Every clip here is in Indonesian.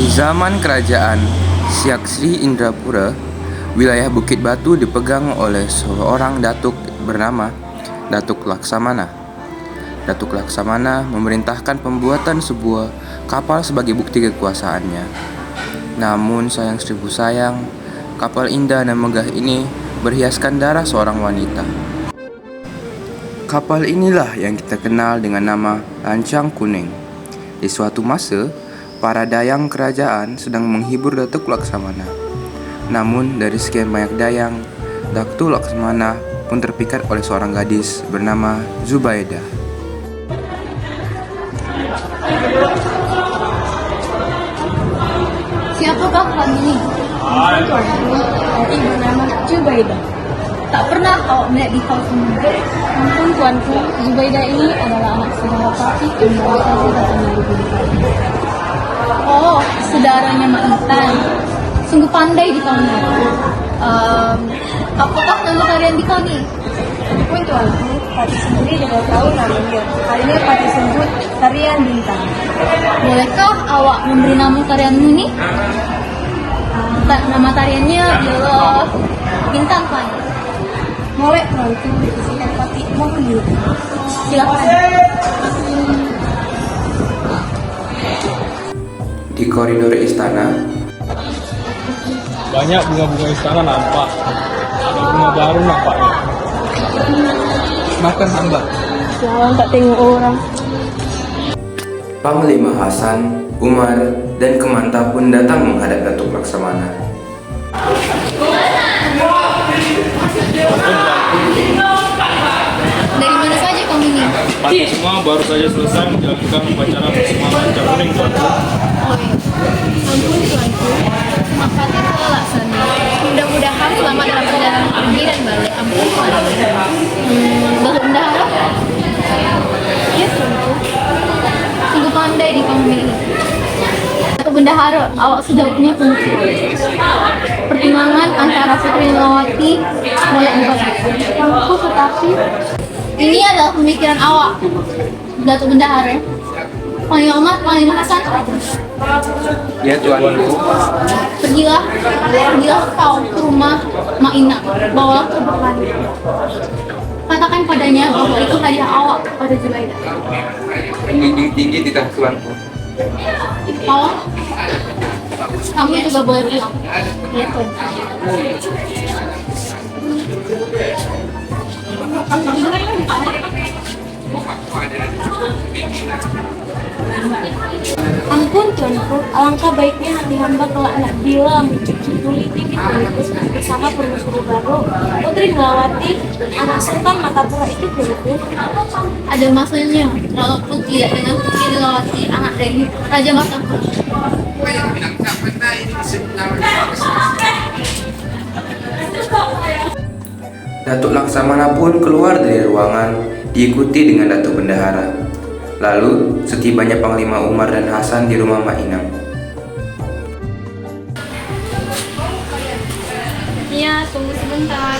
zaman kerajaan Syaksri Indrapura, wilayah Bukit Batu dipegang oleh seorang datuk bernama Datuk Laksamana. Datuk Laksamana memerintahkan pembuatan sebuah kapal sebagai bukti kekuasaannya. Namun sayang seribu sayang, kapal indah dan megah ini berhiaskan darah seorang wanita. Kapal inilah yang kita kenal dengan nama Lancang Kuning. Di suatu masa, para dayang kerajaan sedang menghibur Datuk Laksamana. Namun dari sekian banyak dayang, Datuk Laksamana pun terpikat oleh seorang gadis bernama Zubaidah. Siapakah kamu ini? Ibu nama Zubaidah. Tak pernah awak melihat di kau semua. Ampun tuanku, Zubaidah ini adalah anak saudara Fatih yang baru datang dari Bintang. Oh, saudaranya Mak Intan. Sungguh pandai di kau ni. Apakah nama kalian di kau ni? Ampun tuanku, Fatih sendiri juga tahu namanya. Hanya Fatih sebut Tarian Bintang. Bolehkah awak memberi nama tarianmu ni? Nama tariannya adalah Bintang kan? Molek tuanku, isikan Fatih mohon diri. Silakan. Di koridor istana, banyak bunga-bunga istana nampak. Ada bunga baru nampaknya. makan hamba. Jangan tak tengok orang. Panglima Hasan, Umar, dan Kemanta pun datang menghadap Datuk Laksamana. Dari mana saja kamu ini? Pati semua baru saja selesai menjalankan upacara bersama Lancang Kuning tuanku. Oh iya. Ampun tuanku, Mak Fatih telah laksana. Mudah-mudahan selamat dalam perjalanan pergi dan balik. Ampun tuanku. Datuk Bendahara? Ya tuanku. Sungguh pandai di kamu ini. Datuk Bendahara, awak sudah punya kunci. Pertimbangan antara Putri Lawati boleh dibagi. Tuanku, tetapi ini adalah pemikiran awak, Datuk Bendahara. Panglima Umar, Panglima Hasan. Ya tuanku. Pergilah kau ke rumah Mak Ina, bawalah ke bekal. Katakan padanya bahwa itu hadiah awak pada Zubaidah. Tinggi tidak tuanku. Kau, kamu juga boleh pulang. Ya tuan. Ampun tuanku, alangkah baiknya hati hamba kelak nak bila mencuci tuli dikit bungkus bersama permaisuri baru Putri Melawati, anak Sultan Matapura itu tuanku. Ada masanya, walaupun tidak dengan Putri Lawati, anak dari Raja Matapura. Datuk Laksamana pun keluar dari ruangan diikuti dengan Datuk Bendahara. Lalu setibanya Panglima Umar dan Hasan di rumah Mak Inang. Ya, tunggu sebentar.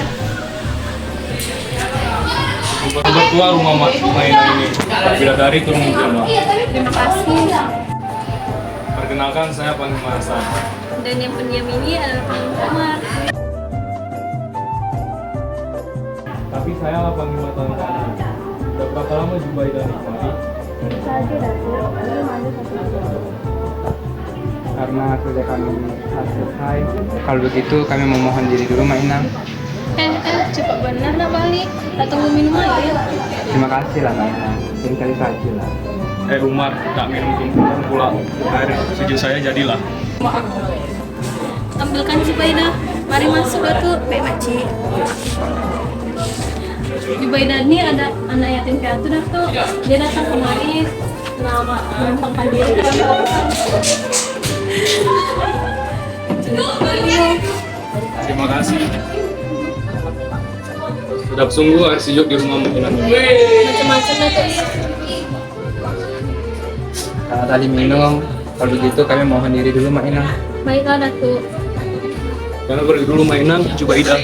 Berdua rumah mainan ini. Bidadari turun menjelma. Terima kasih. Perkenalkan saya Panglima Hasan. Dan yang pendiam ini adalah Panglima Umar. Tapi saya lah Panglima Tanah. Sudah berapa lama Zubaidah nikah? Saja Datuk, belum ada satu. Karena sudah kami selesai, kalau begitu kami memohon diri dulu Mak Inang. Cepat benar nak balik. Tak tunggu minum air. Terima kasih lah Mak Inang, lain kali saja lah. Umar, tak minum tumpukan pula. Air sejuk saya jadilah. Ambilkan Zubaidah. Mari masuk Datuk. Baik makcik. Zubaidah ni ada anak yatim piatu Datuk. Dia datang kemari nama menumpangkan diri ke dalam. Terima kasih. Sudah sungguh air sejuk di rumah mungkinan. Macam-macam Datuk. Karena tadi minum, kalau begitu kami mohon diri dulu Mak Inang. Baiklah Datuk. Karena pergi dulu mainan, Zubaidah.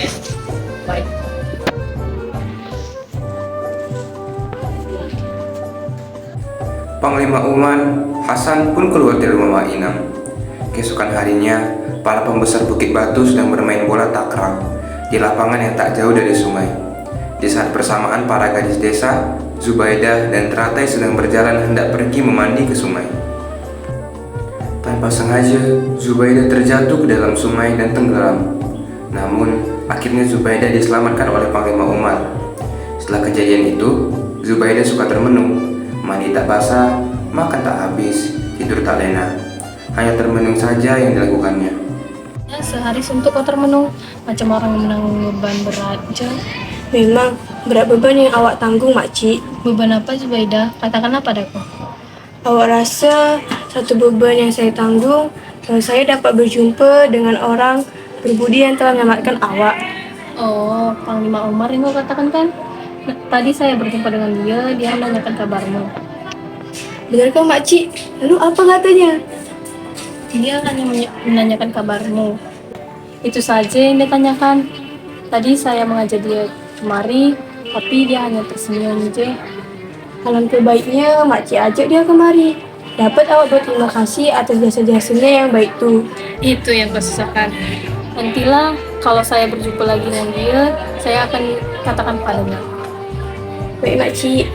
Panglima Umar, Hasan pun keluar dari rumah Mak Inang. Keesokan harinya, para pembesar Bukit Batu sedang bermain bola takraw di lapangan yang tak jauh dari sungai. Di saat bersamaan, para gadis desa, Zubaidah dan Teratai sedang berjalan hendak pergi memandi ke sungai. Tanpa sengaja, Zubaidah terjatuh ke dalam sungai dan tenggelam. Namun, akhirnya Zubaidah diselamatkan oleh Panglima Umar. Setelah kejadian itu, Zubaidah suka termenung, mandi tak basah, makan tak habis, tidur tak lena. Hanya termenung saja yang dilakukannya. Sehari suntuk kau termenung, macam orang yang menanggung beban berat. Memang berat beban yang awak tanggung, makcik. Beban apa Zubaidah? Katakanlah padaku. Awak rasa satu beban yang saya tanggung kalau saya dapat berjumpa dengan orang berbudi yang telah menyelamatkan awak. Oh, Panglima Umar yang kau katakan kan? Tadi saya berjumpa dengan dia menanyakan kabarmu. Benarkah makcik? Lalu apa katanya? Dia hanya menanyakan kabarmu. Itu saja yang dia tanyakan. Tadi saya mengajak dia kemari, tapi dia hanya tersenyum je. Alangkah baiknya makcik ajak dia kemari. Dapat awak berterima kasih atas jasa-jasanya yang baik tu. Itu yang kau susahkan. Nantilah kalau saya berjumpa lagi dengan dia, saya akan katakan padanya. Baik makcik.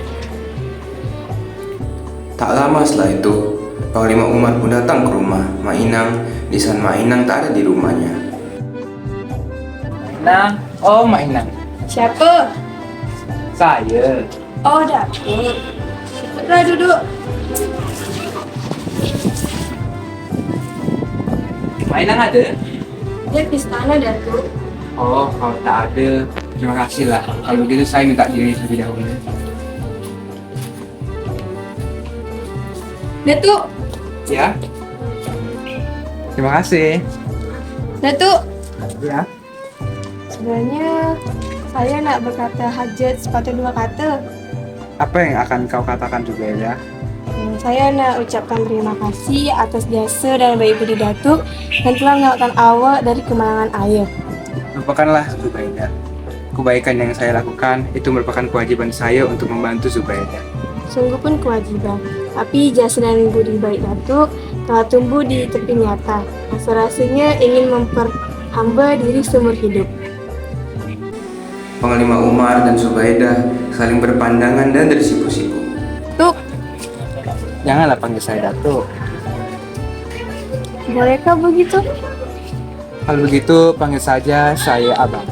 Tak lama setelah itu, Panglima Umar pun datang ke rumah Mak Inang. Di saat Mak Inang tak ada di rumahnya. Inang, oh Mak Inang. Siapa? Saya. Oh, Datuk. Cepatlah duduk. Mak Inang ada? Dia ke istana, Datuk. Oh, kalau tak ada, terima kasih lah. Kalau begitu saya minta diri terlebih dahulu. Datuk, Ya. Terima kasih. Datuk. Ya. Sebenarnya saya nak berkata hajat sepatah dua kata. Apa yang akan kau katakan juga ya? Saya nak ucapkan terima kasih atas jasa dan baik budi Datuk yang telah menyelamatkan awak dari kemalangan air. Lupakanlah Zubaidah. Kebaikan yang saya lakukan itu merupakan kewajiban saya untuk membantu Zubaidah. Sungguh pun kewajiban. Tapi jasa dan budi baik Datuk telah tumbuh di tepi nyata. Rasa-rasanya ingin memperhamba diri seumur hidup. Panglima Umar dan Zubaidah saling berpandangan dan tersipu-sipu. Datuk, Janganlah panggil saya Datuk. bolehkah begitu? Kalau begitu panggil saja saya Abang.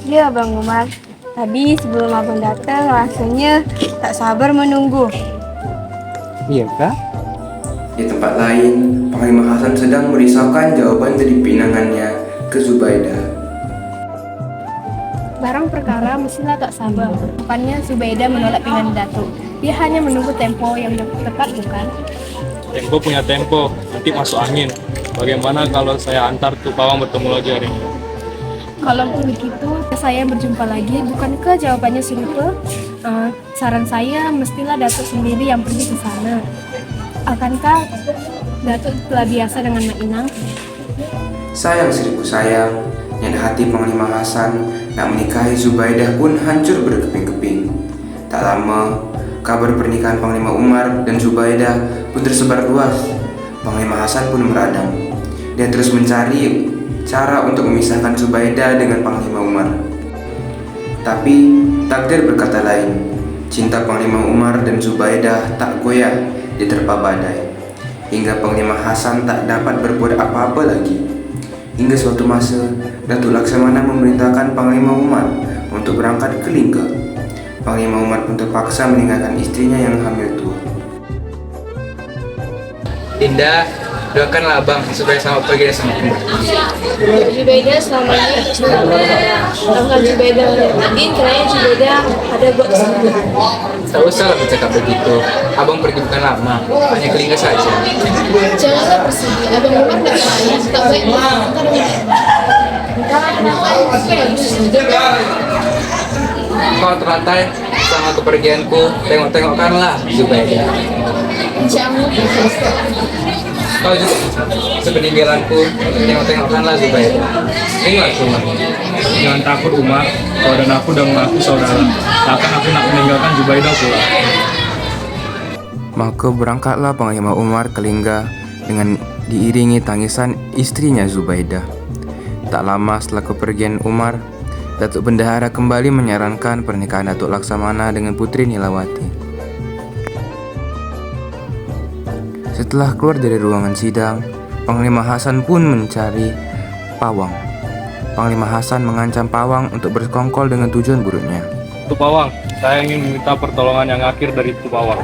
Ya, Bang Umar. Tadi sebelum Abang datang, rasanya tak sabar menunggu. Iya kah? Di tempat lain, Panglima Hasan sedang merisaukan jawaban dari pinangannya ke Zubaidah. Barang perkara mestilah tak sabar. Rupanya Zubaidah menolak pilihan Datuk. Dia hanya menunggu tempo yang tepat, bukan? Tempo punya tempo, nanti masuk angin. Bagaimana kalau saya antar tuh pawang bertemu lagi hari ini? Kalau begitu, saya berjumpa lagi. Bukankah jawabannya serupa? Saran saya, mestilah Datuk sendiri yang pergi ke sana. Akankah Datuk telah biasa dengan Mak Inang? Sayang seribu sayang, yang hati Panglima Hasan nak menikahi Zubaidah pun hancur berkeping-keping. Tak lama, kabar pernikahan Panglima Umar dan Zubaidah pun tersebar luas. Panglima Hasan pun meradang. Dia terus mencari cara untuk memisahkan Zubaidah dengan Panglima Umar. Tapi takdir berkata lain. Cinta Panglima Umar dan Zubaidah tak goyah diterpa badai. Hingga Panglima Hasan tak dapat berbuat apa-apa lagi. Hingga suatu masa, Datuk Laksamana memerintahkan Panglima Umar untuk berangkat ke Lingga. Panglima Umar pun terpaksa meninggalkan istrinya yang hamil tua. Dinda, doakanlah Abang supaya selamat pergi dan selamat kembali. Zubaidah selama ini Bangga Zubaidah nanti kiranya Zubaidah ada buat kesalahan. Tak usahlah bercakap begitu. Abang pergi bukan lama, hanya ke Lingga saja. Janganlah bersedih. Abang Umar tak baik. Tak baik Kau Teratai, sama kepergianku, tengok-tengokkanlah Zubaidah. Insya-Allah. Kau juga sepeninggalanku, tengok-tengokkanlah Zubaidah. Inilah rumahnya. Jangan takut Umar, kau dan aku udah mengaku saudara. Takkan aku nak meninggalkan Zubaidah pula. Maka berangkatlah Panglima Umar ke Lingga dengan diiringi tangisan istrinya Zubaidah. Tak lama setelah kepergian Umar, Datuk Bendahara kembali menyarankan pernikahan Datuk Laksamana dengan Putri Nilawati. Setelah keluar dari ruangan sidang, Panglima Hasan pun mencari Pawang. Panglima Hasan mengancam Pawang untuk bersekongkol dengan tujuan buruknya. Tuh Pawang, saya ingin meminta pertolongan yang akhir dari Tuh Pawang.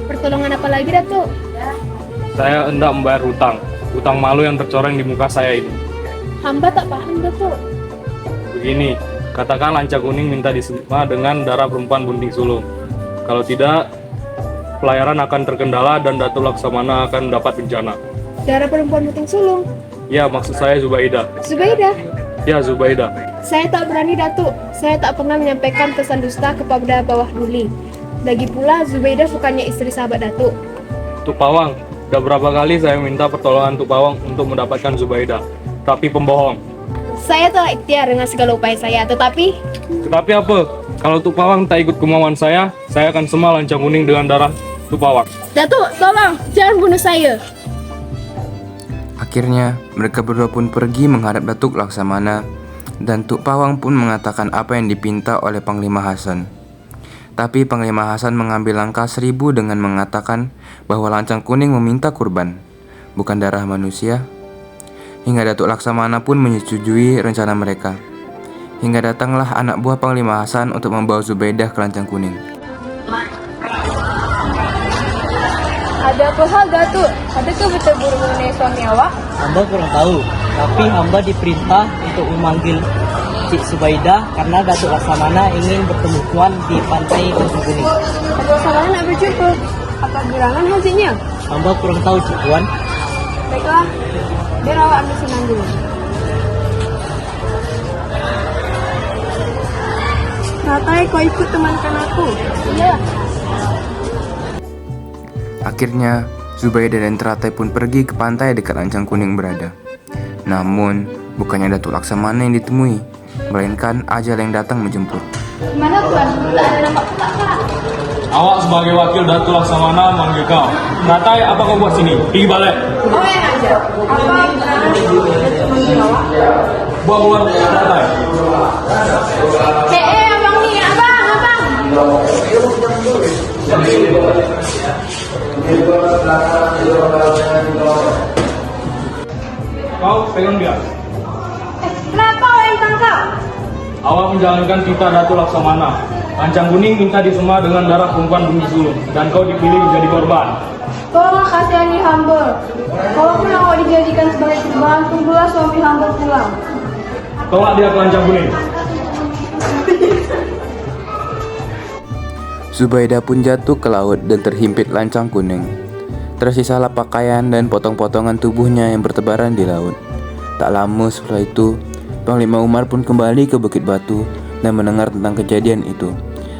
Pertolongan apa lagi, Datuk? Saya hendak membayar hutang malu yang tercoreng di muka saya ini. Hamba tak paham, Datuk. Begini, katakan Lanca Kuning minta disewa dengan darah perempuan Bunting Sulung. Kalau tidak, pelayaran akan terkendala dan Datuk Laksamana akan mendapat bencana. Darah perempuan Bunting Sulung. Ya, maksud saya Zubaidah. Zubaidah? Ya, Zubaidah. Saya tak berani, Datuk. Saya tak pernah menyampaikan pesan dusta kepada bawah duli. Lagi pula, Zubaidah bukannya istri sahabat Datuk. Tuh Pawang, udah berapa kali saya minta pertolongan Tuh Pawang untuk mendapatkan Zubaidah, tapi pembohong. Saya telah ikhtiar dengan segala upaya saya, tetapi Tetapi apa? Kalau Tuh Pawang tak ikut kemauan saya akan semua Lanca Kuning dengan darah Tuh Pawang. Datuk, tolong, jangan bunuh saya. Akhirnya, mereka berdua pun pergi menghadap Datuk Laksamana, dan Tuk Pawang pun mengatakan apa yang dipinta oleh Panglima Hasan. Tapi Panglima Hasan mengambil langkah 1000 dengan mengatakan bahwa Lancang Kuning meminta kurban, bukan darah manusia. Hingga Datuk Laksamana pun menyetujui rencana mereka. Hingga datanglah anak buah Panglima Hasan untuk membawa Zubaidah ke Lancang Kuning. Ada apa hal, Datuk? Adakah bertemu mengenai suami awak? Hamba kurang tahu, tapi hamba diperintah untuk memanggil Cik Zubaidah karena Datuk Laksamana ingin bertemu Tuan di pantai Lancang Kuning. Datuk Laksamana nak berjumpa. Apa gerangan hasilnya? Hamba kurang tahu, Cik Tuan. Baiklah, biar awak ambil senang dulu. Ratai, kau ikut temankan aku. Iya. Akhirnya, Zubaidah dan Teratai pun pergi ke pantai dekat Lancang Kuning berada. Namun, bukannya Datuk Laksamana yang ditemui, melainkan ajal yang datang menjemput. Mana Tuan? Tak ada nampak pula, Kak. Awak sebagai wakil Datuk Laksamana manggil kau. Ratai, apa kau buat sini? Pergi balik. Oh, yang aja. Apa gerangan Datuk manggil awak? Buat keluar Ratai. Abang ni, abang. Kau pegang dia. Kenapa awak yang tangkap? Awak menjalankan titah Datuk Laksamana. Lancang Kuning minta disema dengan darah perempuan Bunting Sulung, dan kau dipilih menjadi korban. Tolonglah kasihani hamba. Kalaupun awak dijadikan sebagai korban, tunggulah suami hamba pulang. Tolak dia ke Lancang Kuning. Zubaidah pun jatuh ke laut dan terhimpit Lancang Kuning. Tersisalah pakaian dan potong-potongan tubuhnya yang bertebaran di laut. Tak lama setelah itu, Panglima Umar pun kembali ke Bukit Batu dan mendengar tentang kejadian itu.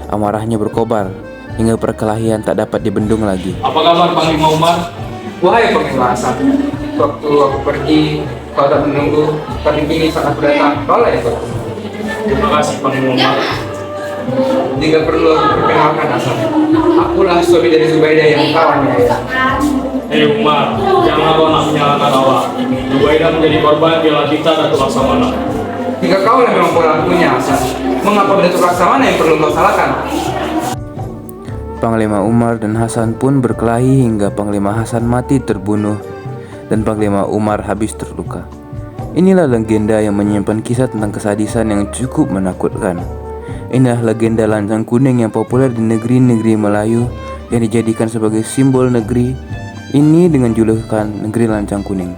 Amarahnya berkobar hingga perkelahian tak dapat dibendung lagi. Apa kabar Panglima Umar? Wahai Panglima Hasan, waktu aku pergi, kau tak menunggu, tapi kini saat aku datang, kau lah yang bertemu. Terima kasih Panglima Umar. Jika perlu aku perkenalkan Hasan, akulah suami dari Zubaidah yang kau aniaya. Hei Umar, jangan kau nak menyalahkan awak. Zubaidah menjadi korban piala kita Datuk Laksamana. Jika kau lah memang pelakunya Hasan, mengapa Datuk Laksamana yang perlu kau salahkan? Panglima Umar dan Hasan pun berkelahi hingga Panglima Hasan mati terbunuh dan Panglima Umar habis terluka. Inilah legenda yang menyimpan kisah tentang kesadisan yang cukup menakutkan. Inilah legenda Lancang Kuning yang populer di negeri-negeri Melayu yang dijadikan sebagai simbol negeri ini dengan julukan Negeri Lancang Kuning.